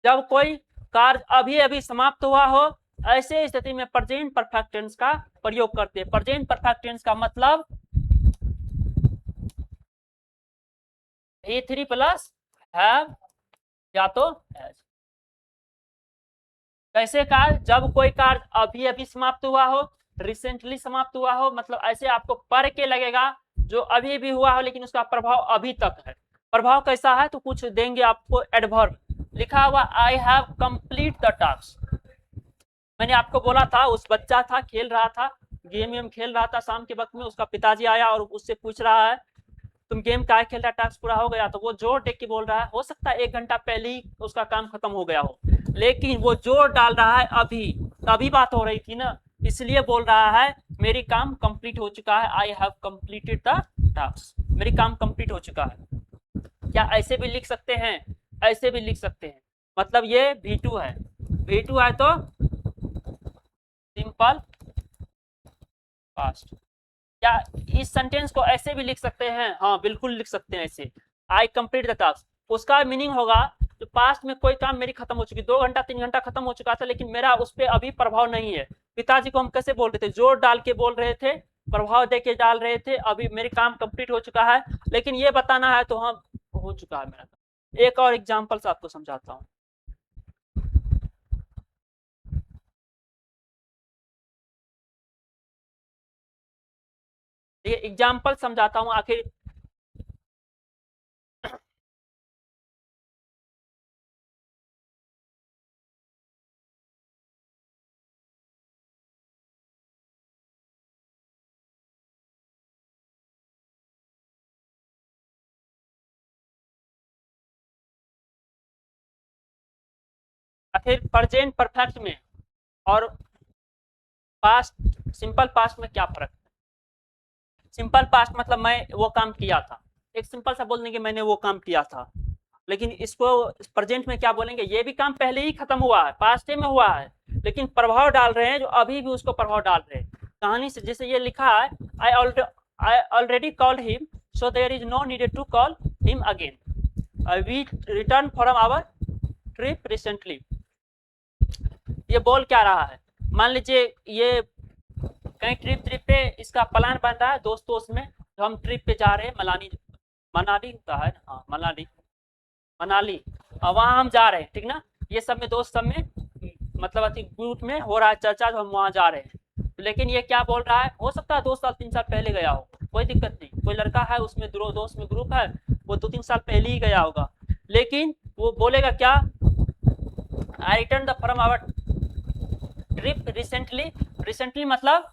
Speaker 1: जब कोई कार्य अभी अभी समाप्त हुआ हो, ऐसे स्थिति में प्रेजेंट परफेक्ट टेंस का प्रयोग करते हैं। प्रेजेंट परफेक्ट टेंस का मतलब V3 प्लस हैव या तो हैज। कैसे कार्य? जब कोई कार्य अभी अभी समाप्त हुआ हो, रिसेंटली समाप्त हुआ हो, मतलब ऐसे आपको पढ़ के लगेगा जो अभी भी हुआ हो लेकिन उसका प्रभाव अभी तक है। प्रभाव कैसा है तो कुछ देंगे आपको, एडवर्ब लिखा हुआ, I have complete the task. मैंने आपको बोला था उस बच्चा था, खेल रहा था, गेम खेल रहा था, शाम के वक्त में उसका पिताजी आया और उससे पूछ रहा है तुम गेम क्या खेल रहा, टास्क पूरा हो गया, तो वो जोर देख के बोल रहा है, हो सकता है 1 घंटा पहले ही उसका काम खत्म हो गया हो, लेकिन वो जोर डाल रहा है अभी बात हो रही थी ना, इसलिए बोल रहा है मेरी काम कंप्लीट हो चुका है, I have completed the task, मेरी काम कंप्लीट हो चुका है। क्या ऐसे भी लिख सकते हैं, ऐसे भी लिख सकते हैं, मतलब ये V2 है, V2 है तो सिंपल पास्ट। क्या इस सेंटेंस को ऐसे भी लिख सकते हैं, हाँ बिल्कुल लिख सकते हैं ऐसे, आई कंप्लीट द टास्क, उसका मीनिंग होगा जो पास्ट में कोई काम मेरी खत्म हो चुकी, 2 घंटा 3 घंटा खत्म हो चुका था, लेकिन मेरा उस पर अभी प्रभाव नहीं है। पिताजी को हम कैसे बोल रहे थे, जोर डाल के बोल रहे थे, प्रभाव दे के डाल रहे थे, अभी मेरी काम कंप्लीट हो चुका है, लेकिन ये बताना है तो हम हो चुका है मेरा काम। एक और एग्जाम्पल से आपको समझाता हूँ। ये एग्जाम्पल समझाता हूँ आखिर प्रेजेंट परफेक्ट में और पास्ट सिंपल पास्ट में क्या फर्क है। सिंपल पास्ट मतलब मैं वो काम किया था, एक सिंपल सा बोल देंगे मैंने वो काम किया था, लेकिन इसको प्रेजेंट में क्या बोलेंगे, ये भी काम पहले ही खत्म हुआ है, पास्ट में हुआ है, लेकिन प्रभाव डाल रहे हैं जो अभी भी उसको प्रभाव डाल रहे हैं। कहानी से जैसे ये लिखा है, I already called him so there is no needed to call him again, we return from our trip recently. ये बोल क्या रहा है, मान लीजिए ये कहीं ट्रिप पे इसका प्लान बन रहा है दोस्त में, तो हम ट्रिप पे जा रहे हैं मनाली होता है, हाँ मनाली, वहाँ हम जा रहे हैं, ठीक ना, ये सब में दोस्त सब में मतलब अति ग्रुप में हो रहा है चर्चा, जो हम वहाँ जा रहे हैं, लेकिन ये क्या बोल रहा है, हो सकता है 2 साल 3 साल पहले गया हो, कोई दिक्कत नहीं, कोई लड़का है उसमें दोस्त में ग्रुप है, वो 2-3 साल पहले ही गया होगा, लेकिन वो बोलेगा क्या, I return the from our trip recently मतलब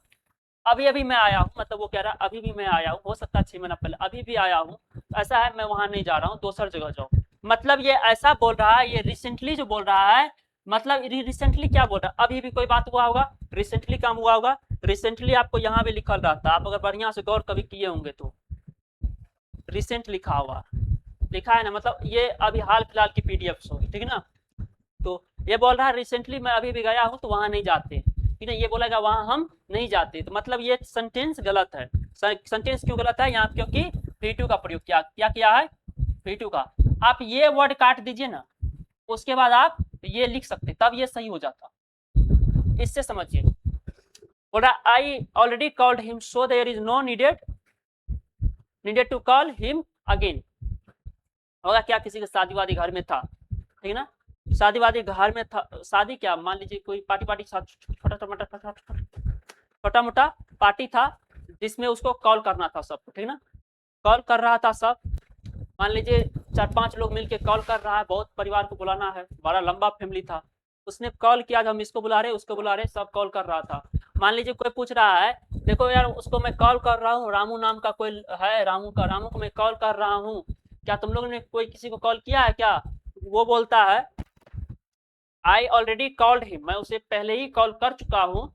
Speaker 1: अभी मैं आया हूँ, मतलब वो कह रहा है अभी भी मैं आया हूँ, हो सकता है 6 महीना पहले, अभी भी आया हूँ, ऐसा है मैं वहां नहीं जा रहा हूँ, दूसर जगह जाओ, मतलब ये ऐसा बोल रहा है, ये रिसेंटली जो बोल रहा है, मतलब रिसेंटली क्या बोल रहा है, अभी भी कोई बात हुआ होगा, रिसेंटली काम हुआ होगा, रिसेंटली आपको यहाँ भी लिखा रहता, आप अगर बढ़िया से गौर कभी किए होंगे तो रिसेंट लिखा हुआ लिखा है ना, मतलब ये अभी हाल फिलहाल की पीडीएफ होगी, ठीक है ना, तो ये बोल रहा है रिसेंटली मैं अभी भी गया हूँ तो वहां नहीं जाते, ठीक है, ये बोलेगा वहां हम नहीं जाते, तो मतलब ये सेंटेंस गलत है। सेंटेंस क्यों गलत है यहाँ, क्योंकि V2 का प्रयोग किया है, V2 का, आप ये वर्ड काट दीजिए ना, उसके बाद आप ये लिख सकते, तब ये सही हो जाता, इससे समझिए। बोल रहा I already called him so there is no needed to call him again. होगा क्या, किसी के शादी वादी घर में था, ठीक है ना, शादी वादी घर में था, शादी क्या मान लीजिए कोई पार्टी छोटा मोटा पार्टी था, जिसमें उसको कॉल करना था सबको, ठीक ना, कॉल कर रहा था सब, मान लीजिए 4-5 लोग मिलके कॉल कर रहा है, बहुत परिवार को बुलाना है, बड़ा लंबा फैमिली था, उसने कॉल किया, हम इसको बुला रहे उसको बुला रहे, सब कॉल कर रहा था। मान लीजिए कोई पूछ रहा है, देखो यार उसको मैं कॉल कर रहा हूँ, रामू नाम का कोई है, रामू को मैं कॉल कर रहा हूँ, क्या तुम लोगों ने कोई किसी को कॉल किया है क्या, वो बोलता है आई ऑलरेडी कॉल्ड हिम, मैं उसे पहले ही कॉल कर चुका हूँ,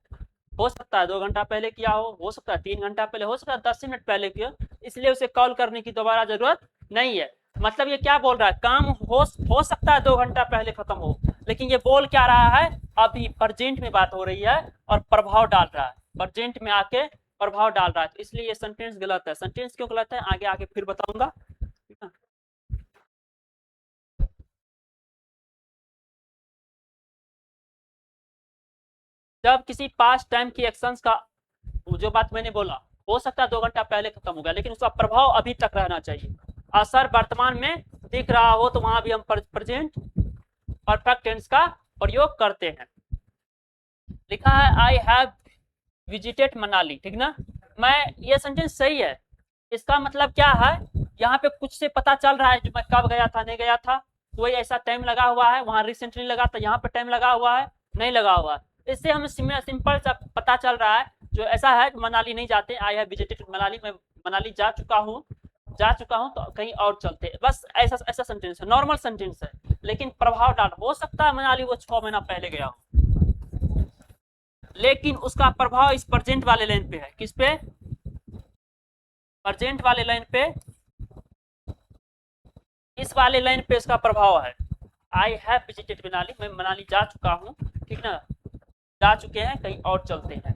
Speaker 1: हो सकता है 2 घंटा पहले किया हो सकता है 3 घंटा पहले, हो सकता है 10 मिनट पहले किया, इसलिए उसे कॉल करने की दोबारा जरूरत नहीं है। मतलब ये क्या बोल रहा है, काम हो सकता है 2 घंटा पहले खत्म हो, लेकिन ये बोल क्या रहा है, अभी प्रेजेंट में बात हो रही है और प्रभाव डाल रहा है, प्रेजेंट में आके प्रभाव डाल रहा है, तो इसलिए ये सेंटेंस गलत है। सेंटेंस क्यों गलत है आगे आगे फिर बताऊंगा, ठीक है। जब किसी पास्ट टाइम की एक्शंस का, जो बात मैंने बोला, हो सकता है 2 घंटा पहले खत्म हो गया, लेकिन उसका प्रभाव अभी तक रहना चाहिए, असर वर्तमान में दिख रहा हो, तो वहां भी हम प्रेजेंट परफेक्ट टेंस का प्रयोग करते हैं। लिखा है आई हैव विजिटेड मनाली, ठीक ना, मैं ये सेंटेंस सही है, इसका मतलब क्या है, यहाँ पे कुछ से पता चल रहा है जो मैं कब गया था नहीं गया था, कोई ऐसा टाइम लगा हुआ है, वहां रिसेंटली लगा था, यहाँ पे टाइम लगा हुआ है नहीं लगा हुआ है, इससे हमें सिंपल सा पता चल रहा है, जो ऐसा है मनाली नहीं जाते, आई हैव विजिटेड मनाली, मैं मनाली जा चुका हूँ, जा चुका हूं तो कहीं और चलते हैं, बस ऐसा ऐसा सेंटेंस है, नॉर्मल सेंटेंस है, लेकिन प्रभाव डाल हो सकता है मनाली वो 6 महीना पहले गया हो, लेकिन उसका प्रभाव इस प्रेजेंट वाले लाइन पे है। किस पे? प्रेजेंट वाले लाइन पे, इस वाले लाइन पे इसका प्रभाव है। आई हैव विजिटेड मनाली, मैं मनाली जा चुका हूँ, ठीक ना, जा चुके हैं, कहीं और चलते हैं।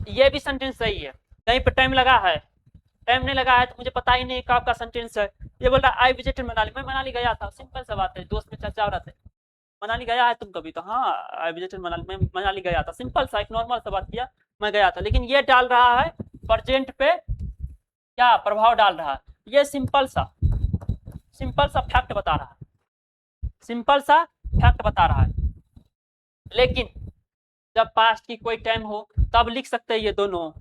Speaker 1: ये भी सेंटेंस सही है, कहीं पे टाइम लगा है, टाइम नहीं लगा है तो मुझे पता ही नहीं कब का सेंटेंस है। ये बोल रहा है आई विजिटेड मनाली, मैं मनाली गया था, सिंपल सा बात है, दोस्त में चर्चा हो रहा था, मनाली गया है तुम कभी? तो हाँ आई विजिटेड मनाली, मैं मनाली गया था, सिंपल सा एक नॉर्मल सा बात किया, मैं गया था। लेकिन ये डाल रहा है प्रेजेंट पे क्या प्रभाव डाल रहा है, ये सिंपल सा फैक्ट बता रहा है, सिंपल सा फैक्ट बता रहा है। लेकिन जब पास्ट की कोई टाइम हो तब लिख सकते हैं ये दोनों,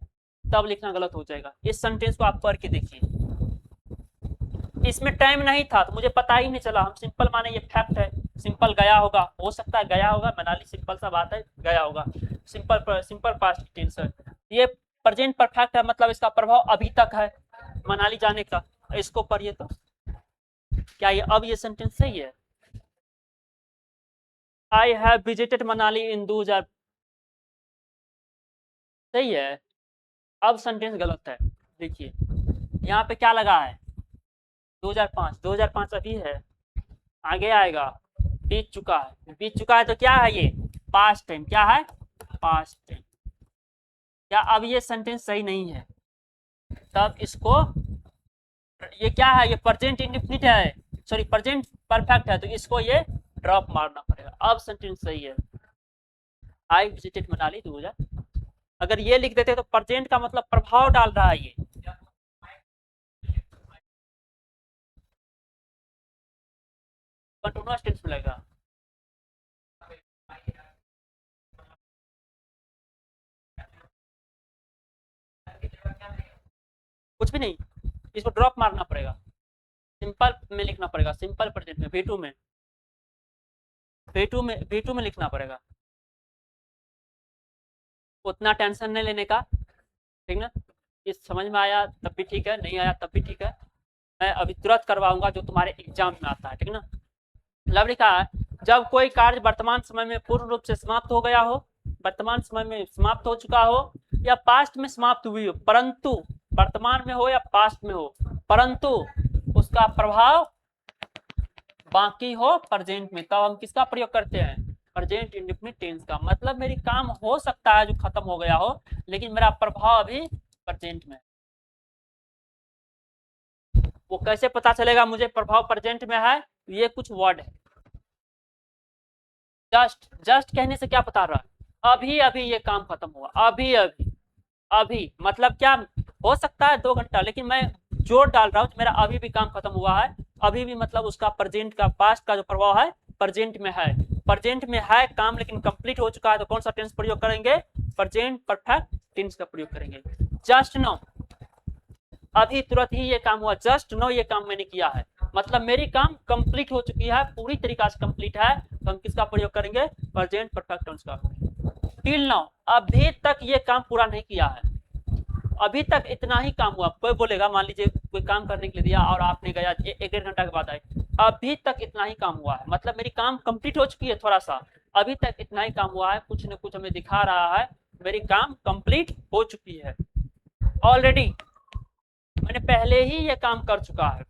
Speaker 1: तब लिखना गलत हो जाएगा। इस सेंटेंस को आप पढ़ के देखिए, इसमें टाइम नहीं था तो मुझे पता ही नहीं चला, हम सिंपल माने ये फैक्ट है, सिंपल गया होगा, हो सकता है गया होगा मनाली, सिंपल सा बात है, गया होगा, सिंपल पास्ट टेंस है। ये प्रेजेंट परफेक्ट है, मतलब इसका प्रभाव अभी तक है मनाली जाने का। इसको पढ़िए तो क्या ये अब ये सेंटेंस सही है? आई हैव विजिटेड मनाली इन 2000, सही है। अब सेंटेंस गलत है, देखिए यहाँ पे क्या लगा है 2005 अभी है, आगे आएगा, बीत चुका है तो क्या है ये पास्ट टाइम, क्या है पास्ट टाइम। क्या अब ये सेंटेंस सही नहीं है? तब इसको, ये क्या है, ये प्रेजेंट इंडेफिनिट है, सॉरी प्रेजेंट परफेक्ट है, तो इसको ये ड्रॉप मारना पड़ेगा। अब सेंटेंस सही है, आई विजिटेड मनाली 2000, अगर ये लिख देते तो प्रेजेंट का मतलब प्रभाव डाल रहा है, ये कंटीन्यूअस टेंस मिलेगा। कुछ भी नहीं, इसको ड्रॉप मारना पड़ेगा, सिंपल में लिखना पड़ेगा, सिंपल प्रेजेंट में, V2 में, V2 में लिखना पड़ेगा। उतना टेंशन नहीं लेने का, ठीक ना, इस समझ में आया तब भी ठीक है, नहीं आया तब भी ठीक है, मैं अभी तुरंत करवाऊंगा जो तुम्हारे एग्जाम में आता है, ठीक ना। मतलब लिखा है जब कोई कार्य वर्तमान समय में पूर्ण रूप से समाप्त हो गया हो, वर्तमान समय में समाप्त हो चुका हो, या पास्ट में समाप्त हुई हो, परंतु वर्तमान में हो या पास्ट में हो, परंतु उसका प्रभाव बाकी हो प्रेजेंट में, तब हम किसका प्रयोग करते हैं, प्रेजेंट इंडेफिनिट टेंस का। मतलब मेरी काम हो सकता है जो खत्म हो गया हो, लेकिन मेरा प्रभाव अभी प्रेजेंट में। वो कैसे पता चलेगा मुझे प्रभाव प्रेजेंट में है? ये कुछ वर्ड है, जस्ट कहने से क्या बता रहा है, अभी अभी ये काम खत्म हुआ, अभी मतलब क्या, हो सकता है 2 घंटा, लेकिन मैं जोर डाल रहा हूँ मेरा अभी भी काम खत्म हुआ है। अभी भी मतलब उसका प्रेजेंट का, पास्ट का जो प्रभाव है प्रेजेंट में है, प्रेजेंट में है काम, लेकिन कंप्लीट हो चुका है, तो कौन सा टेंस प्रयोग करेंगे, प्रेजेंट परफेक्ट टेंस का प्रयोग करेंगे। जस्ट नो, अभी तुरंत ही ये काम हुआ, जस्ट नो ये काम मैंने किया है, मतलब मेरी काम कंप्लीट हो चुकी है, पूरी तरीका से कंप्लीट है, तो हम किसका प्रयोग करेंगे, प्रेजेंट परफेक्ट टेंस का। टिल नाउ, अभी तक ये काम पूरा नहीं किया है, अभी तक इतना ही काम हुआ। कोई बोलेगा, मान लीजिए कोई काम करने के लिए दिया और आपने गया 1-1.5 घंटा के बाद आए, अभी तक इतना ही काम हुआ है, मतलब मेरी काम कंप्लीट हो चुकी है, थोड़ा सा अभी तक इतना ही काम हुआ है, कुछ न कुछ हमें दिखा रहा है मेरी काम कंप्लीट हो चुकी है, ऑलरेडी मैंने पहले ही ये काम कर चुका है,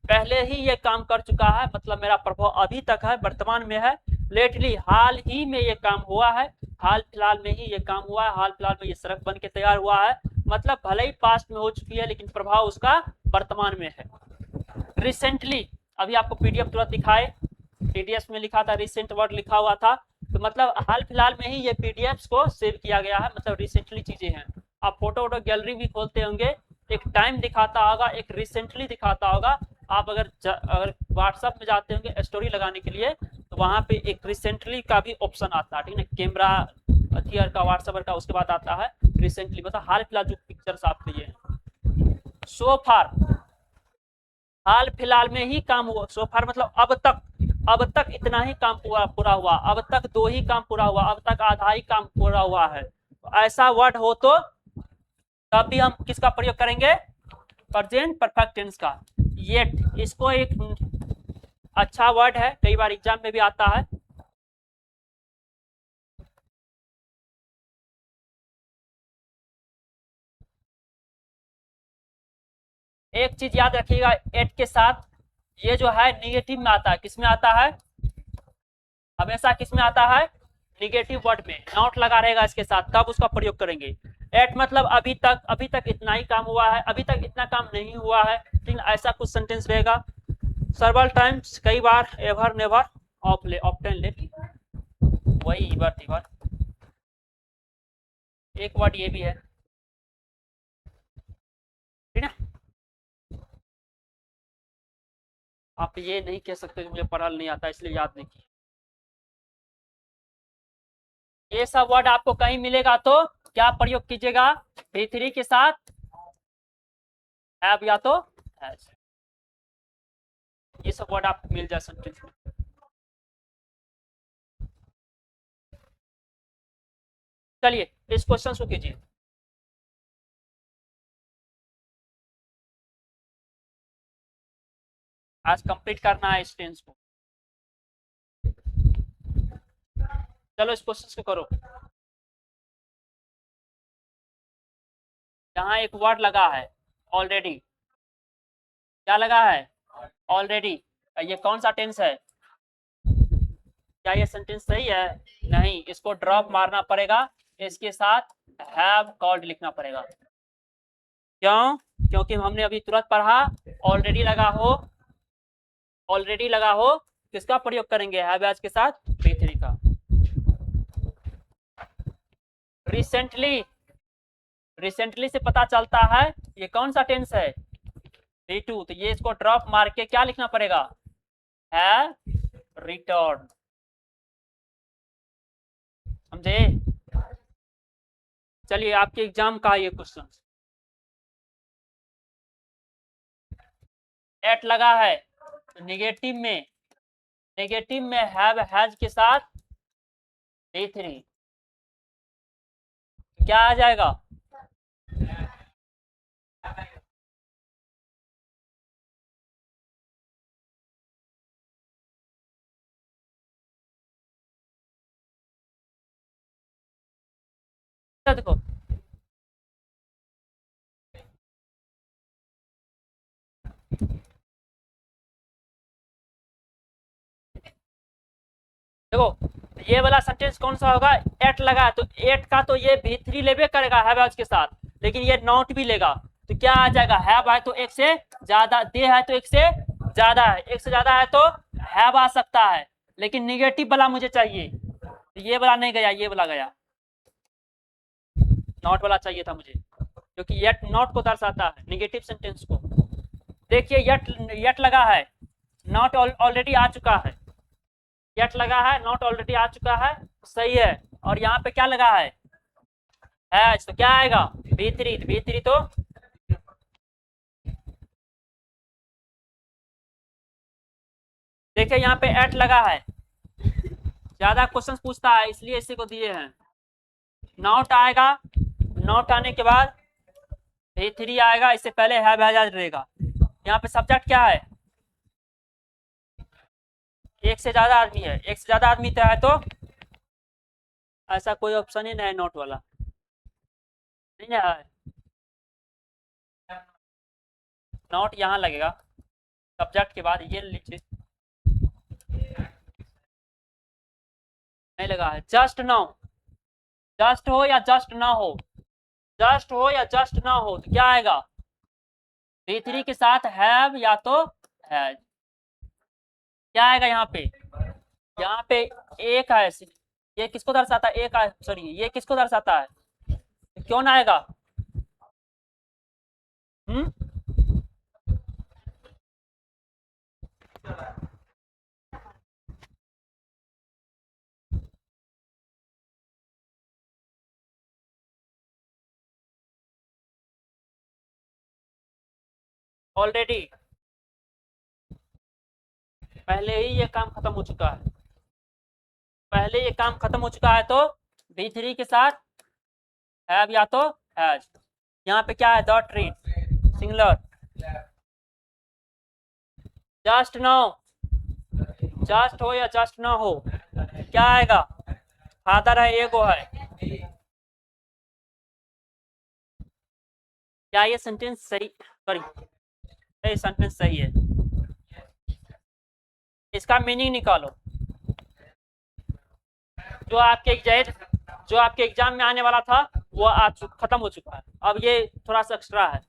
Speaker 1: पहले ही ये काम कर चुका है, मतलब मेरा प्रभाव अभी तक है, वर्तमान में है, लेटली हाल ही में ये काम हुआ है, हाल फिलहाल में ही ये काम हुआ है, हाल फिलहाल में ये सड़क बन के तैयार हुआ है, मतलब भले ही पास्ट में हो चुकी है, लेकिन प्रभाव उसका वर्तमान में है। रिसेंटली, अभी आपको पीडीएफ तुरंत दिखाए, पीडीएफ में लिखा था, रिसेंट वर्ड लिखा हुआ था, तो मतलब हाल फिलहाल में ही ये पीडीएफ को सेव किया गया है, मतलब रिसेंटली चीजें हैं। आप फोटो वोटो गैलरी भी खोलते होंगे, एक टाइम दिखाता होगा, एक रिसेंटली दिखाता होगा। आप अगर व्हाट्सएप में जाते होंगे स्टोरी लगाने के लिए, तो वहां पे एक रिसेंटली का भी ऑप्शन आता है, ठीक है, कैमरा अथियर का, व्हाट्सएप का, उसके बाद आता है रिसेंटली, मतलब हाल फिलहाल जो पिक्चर्स आप लिए हैं। सो फार, हाल फिलहाल में ही काम हुआ, सो फार मतलब अब तक, अब तक इतना ही काम पूरा पूरा हुआ, अब तक 2 ही काम पूरा हुआ, अब तक आधा ही काम पूरा हुआ है। ऐसा वर्ड हो तो तब भी हम किसका प्रयोग करेंगे? प्रेजेंट परफेक्ट टेंस का। येट इसको एक अच्छा वर्ड है, कई बार एग्जाम में भी आता है। एक चीज याद रखिएगा, एट के साथ ये जो है निगेटिव में आता है। किसमें आता है? हमेशा किसमें आता है? निगेटिव वर्ड में नॉट लगा रहेगा इसके साथ, तब उसका प्रयोग करेंगे। एट मतलब अभी तक इतना ही काम हुआ है, अभी तक इतना काम नहीं हुआ है, लेकिन ऐसा कुछ सेंटेंस रहेगा। सर्वल टाइम्स कई बार, एवर नेवर, ऑफ्टन लेट, वही इवर, एक वर्ड ये भी है, ठीक है। आप ये नहीं कह सकते कि मुझे पढ़ा नहीं आता इसलिए याद नहीं किया। ये सब वर्ड आपको कहीं मिलेगा तो क्या प्रयोग कीजिएगा? V3 के साथ हैव या तो हैज, ये सब वर्ड आपको मिल जाए सेंटेंस में। चलिए इस क्वेश्चन को कीजिए। आज कंप्लीट करना है इस टेंस को। चलो इस क्वेश्चन को करो। यहाँ एक वर्ड लगा है ऑलरेडी, क्या लगा है? ऑलरेडी। ये कौन सा टेंस है? क्या ये सेंटेंस सही है? नहीं, इसको ड्रॉप मारना पड़ेगा, इसके साथ हैव कॉल्ड लिखना पड़ेगा। क्यों? क्योंकि हमने अभी तुरंत पढ़ा ऑलरेडी लगा हो, ऑलरेडी लगा हो किसका प्रयोग करेंगे? हैव हैज के साथ V3 का। रिसेंटली, रिसेंटली से पता चलता है ये कौन सा टेंस है? V2, तो ये इसको ड्रॉप मार के क्या लिखना पड़ेगा? Have return. समझे? चलिए आपके एग्जाम का ये क्वेश्चन, एट लगा है तो नेगेटिव में, नेगेटिव में हैव हैज के साथ V3, क्या आ जाएगा? देखो देखो ये वाला सेंटेंस कौन सा होगा? एट लगा तो एट का तो ये V3 लेवे करेगा हैव हैज के साथ, लेकिन ये नॉट भी लेगा तो क्या आ जाएगा? हैव है तो एक से ज्यादा, दे है तो एक से ज्यादा है, एक से ज्यादा है तो हैव आ सकता है, लेकिन निगेटिव वाला मुझे चाहिए, तो ये वाला नहीं गया, ये वाला गया, नॉट वाला चाहिए था मुझे, क्योंकि येट नॉट को दर्शाता है, निगेटिव सेंटेंस को। देखिए येट, येट लगा है, नॉट ऑलरेडी आ चुका है, येट लगा है, नॉट ऑलरेडी आ चुका है, सही है। और यहाँ पे क्या लगा है? हैज, तो क्या आएगा? V3, V3 तो देखिए यहाँ पे एट लगा है, ज्यादा क्वेश्चन पूछता है इसलिए इसी को दिए हैं। नॉट आएगा, नॉट आने के बाद V3 आएगा, इससे पहले हैव हैज रहेगा। यहाँ पे सब्जेक्ट क्या है? एक से ज्यादा आदमी है, एक से ज्यादा आदमी तो है तो ऐसा कोई ऑप्शन ही नहीं है नोट वाला, नहीं है। नोट यहाँ लगेगा सब्जेक्ट के बाद, ये लीजिए नहीं लगा है। जस्ट नाउ, जस्ट हो या जस्ट ना हो, जस्ट हो या जस्ट ना हो तो क्या आएगा? V3 के साथ हैव या तो हैज, क्या आएगा यहाँ पे? यहाँ पे एक है, ये किसको दर्शाता है? एक है, सॉरी ये किसको दर्शाता है? तो क्यों ना आएगा? ऑलरेडी, पहले ही ये काम खत्म हो चुका है, पहले ये काम खत्म हो चुका है, तो V3 के साथ हैव या तो हैज। यहाँ पे क्या है, the train singular. Just now, just हो या जस्ट ना हो, क्या आएगा, फादर है, एगो है। क्या ये सेंटेंस सही, सॉरी ये सेंटेंस सही है? इसका मीनिंग निकालो। जो आपके एग्जाम में आने वाला था वो खत्म हो चुका है, अब ये थोड़ा सा एक्स्ट्रा है।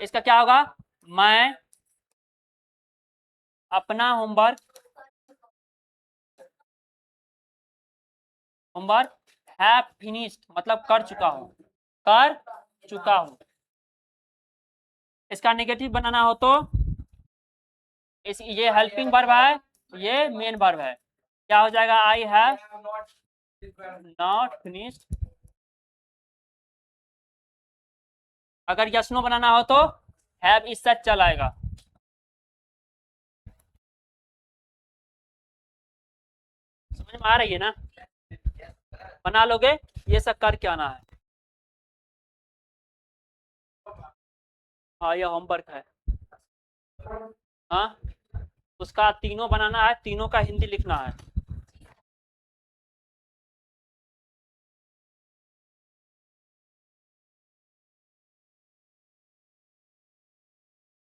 Speaker 1: इसका क्या होगा, मैं अपना होमवर्क हैव फिनिश्ड, मतलब कर चुका हूं, कर चुका हूं। इसका नेगेटिव बनाना हो तो ये हेल्पिंग वर्ब है, ये मेन वर्ब है, क्या हो जाएगा, आई हैव नॉट फिनिश्ड। अगर यस नो बनाना हो तो हैव इस सच चल आएगा। समझ में आ रही है ना, बना लोगे, ये सब करके आना है। हाँ ये होमवर्क है, हाँ उसका तीनों बनाना है, तीनों का हिंदी लिखना है।